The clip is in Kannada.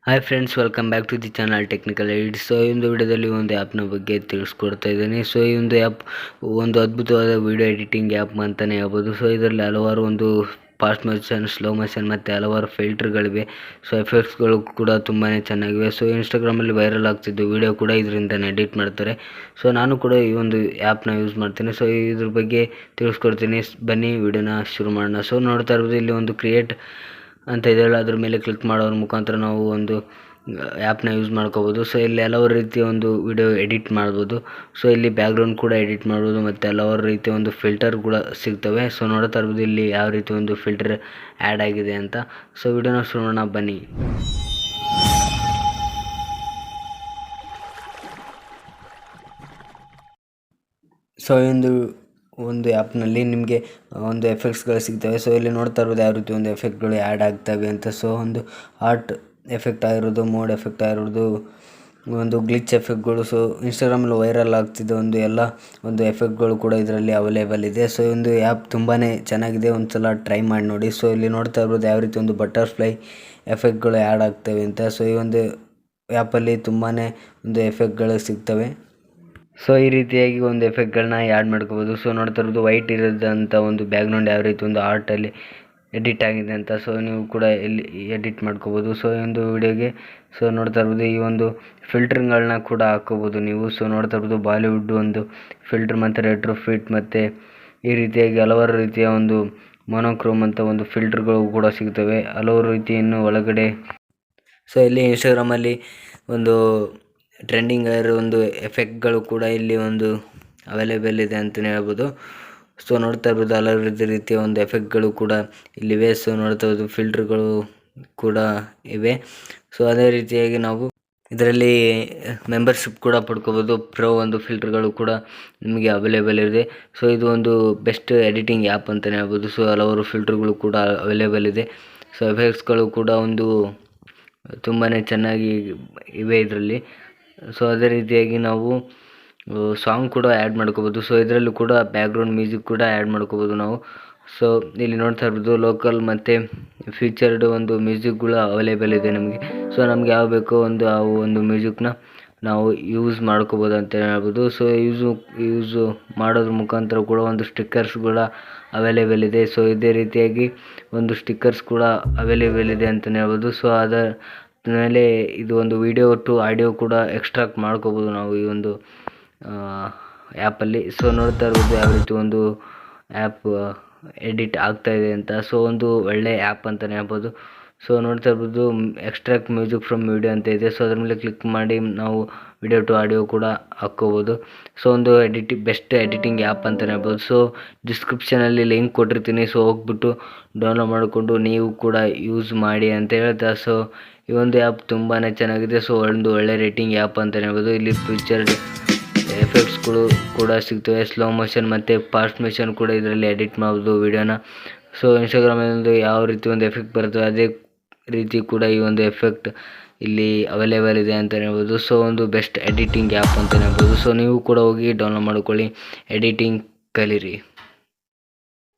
Hi friends, welcome back to the channel technical edit. So ಈ ಒಂದು ವಿಡಿಯೋದಲ್ಲಿ ಒಂದು ಆ್ಯಪ್ನ ಬಗ್ಗೆ ತಿಳಿಸ್ಕೊಡ್ತಾ ಇದ್ದೀನಿ. ಸೊ ಈ ಒಂದು ಆ್ಯಪ್ ಒಂದು ಅದ್ಭುತವಾದ ವಿಡಿಯೋ ಎಡಿಟಿಂಗ್ ಆ್ಯಪ್ ಅಂತಲೇ ಹೇಳ್ಬೋದು. ಸೊ ಇದರಲ್ಲಿ ಹಲವಾರು ಒಂದು ಫಾಸ್ಟ್ ಮೋಷನ್, ಸ್ಲೋ ಮೋಷನ್ ಮತ್ತು ಹಲವಾರು ಫಿಲ್ಟರ್ಗಳಿವೆ. ಸೊ ಎಫೆಕ್ಟ್ಸ್ಗಳು ಕೂಡ ತುಂಬಾ ಚೆನ್ನಾಗಿವೆ. ಸೊ ಇನ್ಸ್ಟಾಗ್ರಾಮಲ್ಲಿ ವೈರಲ್ ಆಗ್ತಿದ್ದು ವಿಡಿಯೋ ಕೂಡ ಇದರಿಂದನೇ ಎಡಿಟ್ ಮಾಡ್ತಾರೆ. ಸೊ ನಾನು ಕೂಡ ಈ ಒಂದು ಆ್ಯಪ್ನ ಯೂಸ್ ಮಾಡ್ತೀನಿ. ಸೊ ಇದ್ರ ಬಗ್ಗೆ ತಿಳಿಸ್ಕೊಡ್ತೀನಿ. ಬನ್ನಿ ವಿಡಿಯೋನ ಶುರು ಮಾಡೋಣ. ಸೊ ನೋಡ್ತಾ ಇರ್ಬೋದು, ಇಲ್ಲಿ ಒಂದು ಕ್ರಿಯೇಟ್ ಅಂತ ಇದೆಯಲ್ಲ, ಅದ್ರ ಮೇಲೆ ಕ್ಲಿಕ್ ಮಾಡೋದ್ರ ಮುಖಾಂತರ ನಾವು ಒಂದು ಆ್ಯಪ್ನ ಯೂಸ್ ಮಾಡ್ಕೋಬೋದು. ಸೊ ಇಲ್ಲಿ ಹಲವಾರು ರೀತಿಯ ಒಂದು ವಿಡಿಯೋ ಎಡಿಟ್ ಮಾಡ್ಬೋದು. ಸೊ ಇಲ್ಲಿ ಬ್ಯಾಕ್ಗ್ರೌಂಡ್ ಕೂಡ ಎಡಿಟ್ ಮಾಡ್ಬೋದು ಮತ್ತು ಹಲವಾರು ರೀತಿಯ ಒಂದು ಫಿಲ್ಟರ್ ಕೂಡ ಸಿಗ್ತವೆ. ಸೊ ನೋಡ್ತಾ ಇರ್ಬೋದು ಇಲ್ಲಿ ಯಾವ ರೀತಿ ಒಂದು ಫಿಲ್ಟರ್ ಆ್ಯಡ್ ಆಗಿದೆ ಅಂತ. ಸೊ ವಿಡಿಯೋನ ಶುರು ಮಾಡೋಣ ಬನ್ನಿ. ಸೊ ಒಂದು ಆ್ಯಪ್ನಲ್ಲಿ ನಿಮಗೆ ಒಂದು ಎಫೆಕ್ಟ್ಸ್ಗಳು ಸಿಗ್ತವೆ. ಸೊ ಇಲ್ಲಿ ನೋಡ್ತಾ ಇರ್ಬೋದು ಯಾವ ರೀತಿ ಒಂದು ಎಫೆಕ್ಟ್ಗಳು ಆ್ಯಡ್ ಆಗ್ತವೆ ಅಂತ. ಸೊ ಒಂದು ಆರ್ಟ್ ಎಫೆಕ್ಟ್ ಆಗಿರೋದು, ಮೋಡ್ ಎಫೆಕ್ಟ್ ಆಗಿರೋದು, ಒಂದು ಗ್ಲಿಚ್ ಎಫೆಕ್ಟ್ಗಳು. ಸೊ ಇನ್ಸ್ಟಾಗ್ರಾಮಲ್ಲಿ ವೈರಲ್ ಆಗ್ತಿದ್ದ ಒಂದು ಎಫೆಕ್ಟ್ಗಳು ಕೂಡ ಇದರಲ್ಲಿ ಅವೈಲೇಬಲ್ ಇದೆ. ಸೊ ಒಂದು ಆ್ಯಪ್ ತುಂಬಾ ಚೆನ್ನಾಗಿದೆ, ಒಂದು ಸಲ ಟ್ರೈ ಮಾಡಿ ನೋಡಿ. ಸೊ ಇಲ್ಲಿ ನೋಡ್ತಾ ಇರ್ಬೋದು ಯಾವ ರೀತಿ ಒಂದು ಬಟರ್ಫ್ಲೈ ಎಫೆಕ್ಟ್ಗಳು ಆ್ಯಡ್ ಆಗ್ತವೆ ಅಂತ. ಸೊ ಈ ಒಂದು ಆ್ಯಪಲ್ಲಿ ತುಂಬಾ ಒಂದು ಎಫೆಕ್ಟ್ಗಳು ಸಿಗ್ತವೆ. ಸೊ ಈ ರೀತಿಯಾಗಿ ಒಂದು ಎಫೆಕ್ಟ್ಗಳನ್ನ ಆ್ಯಡ್ ಮಾಡ್ಕೋಬೋದು. ಸೊ ನೋಡ್ತಾ ಇರೋದು ವೈಟ್ ಇರೋದಂಥ ಒಂದು ಬ್ಯಾಕ್ಗ್ರೌಂಡ್ ಯಾವ ರೀತಿ ಒಂದು ಆರ್ಟಲ್ಲಿ ಎಡಿಟ್ ಆಗಿದೆ ಅಂತ. ಸೊ ನೀವು ಕೂಡ ಇಲ್ಲಿ ಎಡಿಟ್ ಮಾಡ್ಕೋಬೋದು. ಸೊ ಈ ಒಂದು ವಿಡಿಯೋಗೆ ಸೊ ನೋಡ್ತಾ ಇರ್ಬೋದು ಈ ಒಂದು ಫಿಲ್ಟರ್ಗಳನ್ನ ಕೂಡ ಹಾಕೋಬೋದು ನೀವು. ಸೊ ನೋಡ್ತಾ ಇರ್ಬೋದು ಬಾಲಿವುಡ್ ಒಂದು ಫಿಲ್ಟರ್ ಮತ್ತು ರೆಟ್ರೋ ಫಿಟ್ ಮತ್ತು ಈ ರೀತಿಯಾಗಿ ಹಲವಾರು ರೀತಿಯ ಒಂದು ಮೊನೋಕ್ರೋಮ್ ಅಂತ ಒಂದು ಫಿಲ್ಟರ್ಗಳು ಕೂಡ ಸಿಗ್ತವೆ, ಹಲವಾರು ರೀತಿಯನ್ನು ಒಳಗಡೆ. ಸೊ ಇಲ್ಲಿ ಇನ್ಸ್ಟಾಗ್ರಾಮಲ್ಲಿ ಒಂದು ಟ್ರೆಂಡಿಂಗ್ ಆಗಿರೋ ಒಂದು ಎಫೆಕ್ಟ್ಗಳು ಕೂಡ ಇಲ್ಲಿ ಒಂದು ಅವೈಲೇಬಲ್ ಇದೆ ಅಂತಲೇ ಹೇಳ್ಬೋದು. ಸೊ ನೋಡ್ತಾ ಇರ್ಬೋದು ಹಲವು ರೀತಿಯ ಒಂದು ಎಫೆಕ್ಟ್ಗಳು ಕೂಡ ಇಲ್ಲಿವೆ. ಸೊ ನೋಡ್ತಾ ಇರ್ಬೋದು ಫಿಲ್ಟರ್ಗಳು ಕೂಡ ಇವೆ. ಸೊ ಅದೇ ರೀತಿಯಾಗಿ ನಾವು ಇದರಲ್ಲಿ ಮೆಂಬರ್ಶಿಪ್ ಕೂಡ ಪಡ್ಕೋಬೋದು. ಪ್ರೋ ಒಂದು ಫಿಲ್ಟರ್ಗಳು ಕೂಡ ನಿಮಗೆ ಅವೈಲೇಬಲ್ ಇದೆ. ಸೊ ಇದು ಒಂದು ಬೆಸ್ಟ್ ಎಡಿಟಿಂಗ್ ಆ್ಯಪ್ ಅಂತಲೇ ಹೇಳ್ಬೋದು. ಸೊ ಹಲವಾರು ಫಿಲ್ಟರ್ಗಳು ಕೂಡ ಅವೈಲೇಬಲ್ ಇದೆ. ಸೊ ಎಫೆಕ್ಟ್ಸ್ಗಳು ಕೂಡ ಒಂದು ತುಂಬಾ ಚೆನ್ನಾಗಿ ಇವೆ ಇದರಲ್ಲಿ. ಸೊ ಅದೇ ರೀತಿಯಾಗಿ ನಾವು ಸಾಂಗ್ ಕೂಡ ಆ್ಯಡ್ ಮಾಡ್ಕೋಬೋದು. ಸೊ ಇದರಲ್ಲೂ ಕೂಡ ಬ್ಯಾಕ್ಗ್ರೌಂಡ್ ಮ್ಯೂಸಿಕ್ ಕೂಡ ಆ್ಯಡ್ ಮಾಡ್ಕೋಬೋದು ನಾವು. ಸೊ ಇಲ್ಲಿ ನೋಡ್ತಾ ಇರ್ಬೋದು ಲೋಕಲ್ ಮತ್ತು ಫೀಚರ್ಡ್ ಒಂದು ಮ್ಯೂಸಿಕ್ಗಳು ಅವೈಲೇಬಲ್ ಇದೆ ನಮಗೆ. ಸೊ ನಮ್ಗೆ ಯಾವ ಬೇಕೋ ಆ ಒಂದು ಮ್ಯೂಸಿಕ್ನ ನಾವು ಯೂಸ್ ಮಾಡ್ಕೋಬೋದು ಅಂತ ಹೇಳ್ಬೋದು. ಸೊ ಯೂಸು ಮಾಡೋದ್ರ ಮುಖಾಂತರ ಕೂಡ ಒಂದು ಸ್ಟಿಕ್ಕರ್ಸ್ ಕೂಡ ಅವೈಲೇಬಲ್ ಇದೆ. ಸೊ ಇದೇ ರೀತಿಯಾಗಿ ಒಂದು ಸ್ಟಿಕ್ಕರ್ಸ್ ಕೂಡ ಅವೈಲೇಬಲ್ ಇದೆ ಅಂತಲೇ ಹೇಳ್ಬೋದು. ಸೊ ಅದರ ಮೇಲೆ ಇದು ಒಂದು ವಿಡಿಯೋ ಟು ಆಡಿಯೋ ಕೂಡ ಎಕ್ಸ್ಟ್ರಾಕ್ಟ್ ಮಾಡ್ಕೋಬೋದು ನಾವು ಈ ಒಂದು ಆ್ಯಪಲ್ಲಿ. ಸೊ ನೋಡ್ತಾ ಇರ್ಬೋದು ಯಾವ ರೀತಿ ಒಂದು ಆ್ಯಪ್ ಎಡಿಟ್ ಆಗ್ತಾಯಿದೆ ಅಂತ. ಸೊ ಒಂದು ಒಳ್ಳೆ ಆ್ಯಪ್ ಅಂತಲೇ ಹೇಳ್ಬೋದು. ಸೊ ನೋಡ್ತಾ ಇರ್ಬೋದು ಎಕ್ಸ್ಟ್ರಾಕ್ಟ್ ಮ್ಯೂಸಿಕ್ ಫ್ರಮ್ ವಿಡಿಯೋ ಅಂತ ಇದೆ. ಸೊ ಅದ್ರ ಮೇಲೆ ಕ್ಲಿಕ್ ಮಾಡಿ ನಾವು ವಿಡಿಯೋ ಟು ಆಡಿಯೋ ಕೂಡ ಹಾಕ್ಕೋಬೋದು. ಸೊ ಒಂದು ಬೆಸ್ಟ್ ಎಡಿಟಿಂಗ್ ಆ್ಯಪ್ ಅಂತಲೇ ಹೇಳ್ಬೋದು. ಸೊ ಡಿಸ್ಕ್ರಿಪ್ಷನಲ್ಲಿ ಲಿಂಕ್ ಕೊಟ್ಟಿರ್ತೀನಿ. ಸೊ ಹೋಗ್ಬಿಟ್ಟು ಡೌನ್ಲೋಡ್ ಮಾಡಿಕೊಂಡು ನೀವು ಕೂಡ ಯೂಸ್ ಮಾಡಿ ಅಂತ ಹೇಳ್ತಾ. ಸೊ ಈ ಒಂದು ಆ್ಯಪ್ ತುಂಬಾ ಚೆನ್ನಾಗಿದೆ. ಸೊ ಒಂದು ಒಳ್ಳೆ ರೇಟಿಂಗ್ ಆ್ಯಪ್ ಅಂತಲೇ ಹೇಳ್ಬೋದು. ಇಲ್ಲಿ ಫೀಚರ್ಡ್ ಎಫೆಕ್ಟ್ಸ್ಗಳು ಕೂಡ ಸಿಗ್ತವೆ, ಸ್ಲೋ ಮೋಷನ್ ಮತ್ತು ಫಾಸ್ಟ್ ಮೋಷನ್ ಕೂಡ ಇದರಲ್ಲಿ ಎಡಿಟ್ ಮಾಡ್ಬೋದು ವಿಡಿಯೋನ. ಸೊ ಇನ್ಸ್ಟಾಗ್ರಾಮಲ್ಲಿ ಯಾವ ರೀತಿ ಒಂದು ಎಫೆಕ್ಟ್ ಬರುತ್ತೆ ಅದೇ ರೀತಿ ಕೂಡ ಈ ಒಂದು ಎಫೆಕ್ಟ್ ಇಲ್ಲಿ ಅವೈಲೇಬಲ್ ಇದೆ ಅಂತಲೇ ಹೇಳ್ಬೋದು. ಸೊ ಒಂದು ಬೆಸ್ಟ್ ಎಡಿಟಿಂಗ್ ಆ್ಯಪ್ ಅಂತಲೇ ಹೇಳ್ಬೋದು. ಸೊ ನೀವು ಕೂಡ ಹೋಗಿ ಡೌನ್ಲೋಡ್ ಮಾಡ್ಕೊಳ್ಳಿ, ಎಡಿಟಿಂಗ್ ಕಲೀರಿ.